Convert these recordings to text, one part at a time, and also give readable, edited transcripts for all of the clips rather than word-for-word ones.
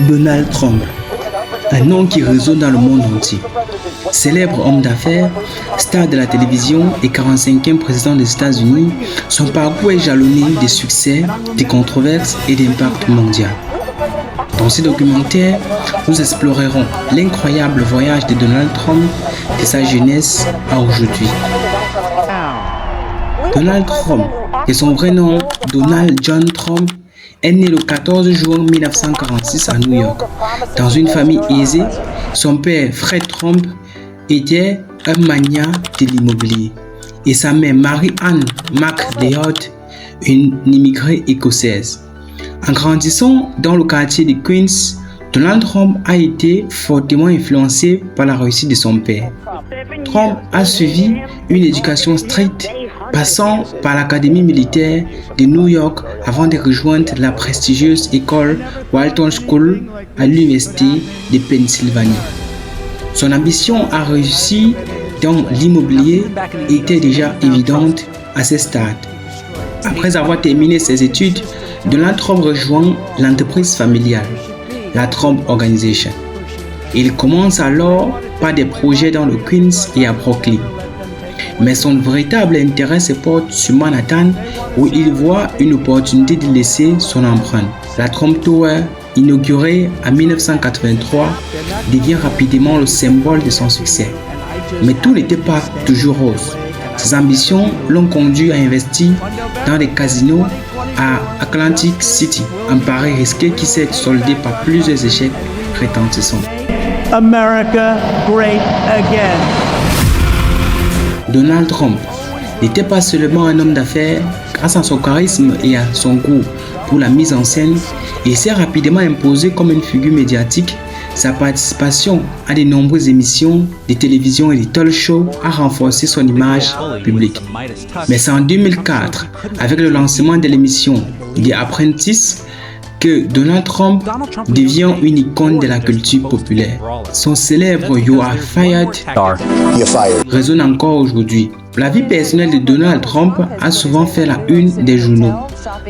Donald Trump, un nom qui résonne dans le monde entier. Célèbre homme d'affaires, star de la télévision et 45e président des États-Unis, son parcours est jalonné de succès, de controverses et d'impact mondial. Dans ce documentaire, nous explorerons l'incroyable voyage de Donald Trump de sa jeunesse à aujourd'hui. Donald Trump, et son vrai nom Donald John Trump, est né le 14 juin 1946 à New York. Dans une famille aisée, son père Fred Trump était un magnat de l'immobilier et sa mère Mary-Ann MacLeod, une immigrée écossaise. En grandissant dans le quartier de Queens, Donald Trump a été fortement influencé par la réussite de son père. Trump a suivi une éducation stricte, passant par l'académie militaire de New York avant de rejoindre la prestigieuse école Walton School à l'université de Pennsylvanie. Son ambition à réussir dans l'immobilier était déjà évidente à ce stade. Après avoir terminé ses études, Donald Trump rejoint l'entreprise familiale, la Trump Organization. Il commence alors par des projets dans le Queens et à Brooklyn. Mais son véritable intérêt se porte sur Manhattan où il voit une opportunité de laisser son empreinte. La Trump Tower, inaugurée en 1983, devient rapidement le symbole de son succès. Mais tout n'était pas toujours rose. Ses ambitions l'ont conduit à investir dans des casinos à Atlantic City, un pari risqué qui s'est soldé par plusieurs échecs retentissants. America great again. Donald Trump n'était pas seulement un homme d'affaires. Grâce à son charisme et à son goût pour la mise en scène, il s'est rapidement imposé comme une figure médiatique. Sa participation à de nombreuses émissions de télévision et de talk shows a renforcé son image publique. Mais c'est en 2004, avec le lancement de l'émission The Apprentice, que Donald Trump devient une icône de la culture populaire. Son célèbre You Are Fired résonne encore aujourd'hui. La vie personnelle de Donald Trump a souvent fait la une des journaux.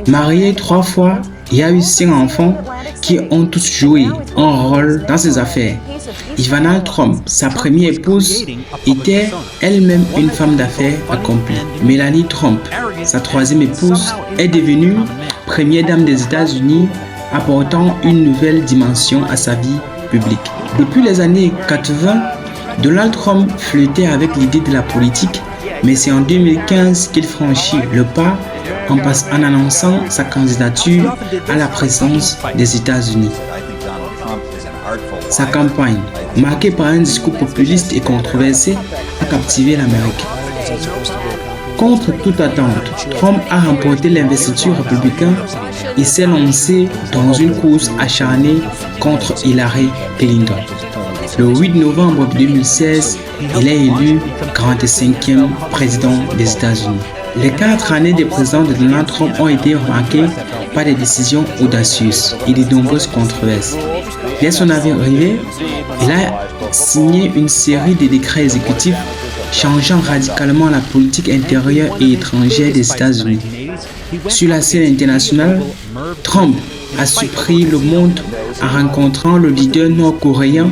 Marié 3 fois, il a eu 5 enfants qui ont tous joué un rôle dans ses affaires. Ivana Trump, sa première épouse, était elle-même une femme d'affaires accomplie. Melania Trump, sa 3e épouse, est devenue première dame des États-Unis, apportant une nouvelle dimension à sa vie publique. Depuis les années 80, Donald Trump flirtait avec l'idée de la politique, mais c'est en 2015 qu'il franchit le pas en annonçant sa candidature à la présidence des États-Unis. Sa campagne, marquée par un discours populiste et controversé, a captivé l'Amérique. Contre toute attente, Trump a remporté l'investiture républicaine et s'est lancé dans une course acharnée contre Hillary Clinton. Le 8 novembre 2016, il est élu 45e président des États-Unis. Les 4 années de président de Donald Trump ont été marquées par des décisions audacieuses et de nombreuses controverses. Dès son arrivée, il a signé une série de décrets exécutifs changeant radicalement la politique intérieure et étrangère des États-Unis. Sur la scène internationale, Trump a surpris le monde en rencontrant le leader nord-coréen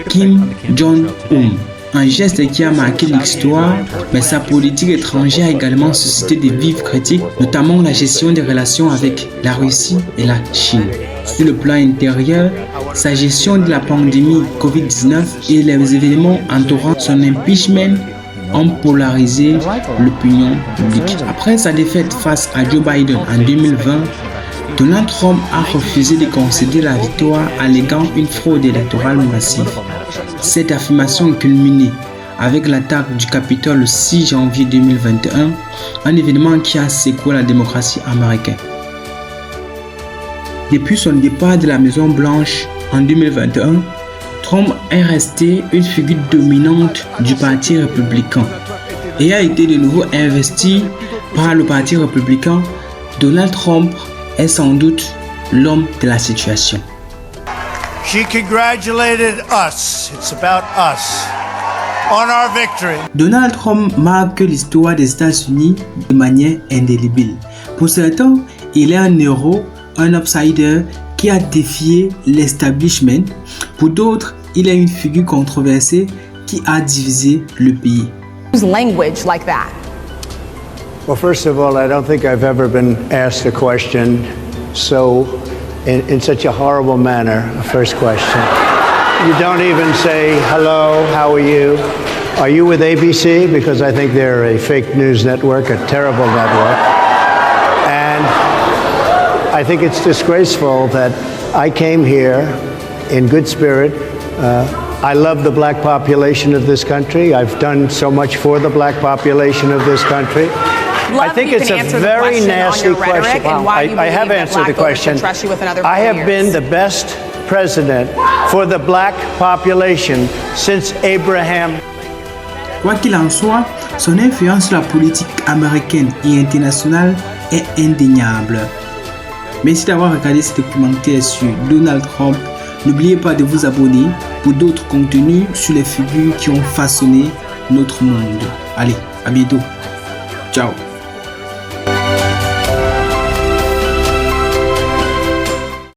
Kim Jong-un. Un geste qui a marqué l'histoire, mais sa politique étrangère a également suscité de vives critiques, notamment la gestion des relations avec la Russie et la Chine. Sur le plan intérieur, sa gestion de la pandémie Covid-19 et les événements entourant son impeachment ont polarisé l'opinion publique. Après sa défaite face à Joe Biden en 2020, Donald Trump a refusé de concéder la victoire, alléguant une fraude électorale massive. Cette affirmation culminée avec l'attaque du Capitole le 6 janvier 2021, un événement qui a secoué la démocratie américaine. Depuis son départ de la Maison-Blanche en 2021, Trump est resté une figure dominante du Parti républicain et a été de nouveau investi par le Parti républicain. Donald Trump est sans doute l'homme de la situation. She congratulated us. It's about us on our victory. Donald Trump marque l'histoire des États-Unis de manière indélébile. Pour certains, il est un héros, un outsider qui a défié l'establishment. Pour d'autres, il est une figure controversée qui a divisé le pays. Language like that. Well, first of all, I don't think I've ever been asked a question in such a horrible manner. First question. You don't even say, hello, how are you? Are you with ABC? Because I think they're a fake news network, a terrible network. And I think it's disgraceful that I came here in good spirit. I love the black population of this country. I've done so much for the black population of this country. I think it's a very nasty question. I have answered the question. I have been the best president for the black population since Abraham. Quoi qu'il en soit, son influence sur la politique américaine et internationale est indéniable. Merci d'avoir regardé ce documentaire sur Donald Trump. N'oubliez pas de vous abonner pour d'autres contenus sur les figures qui ont façonné notre monde. Allez, à bientôt. Ciao.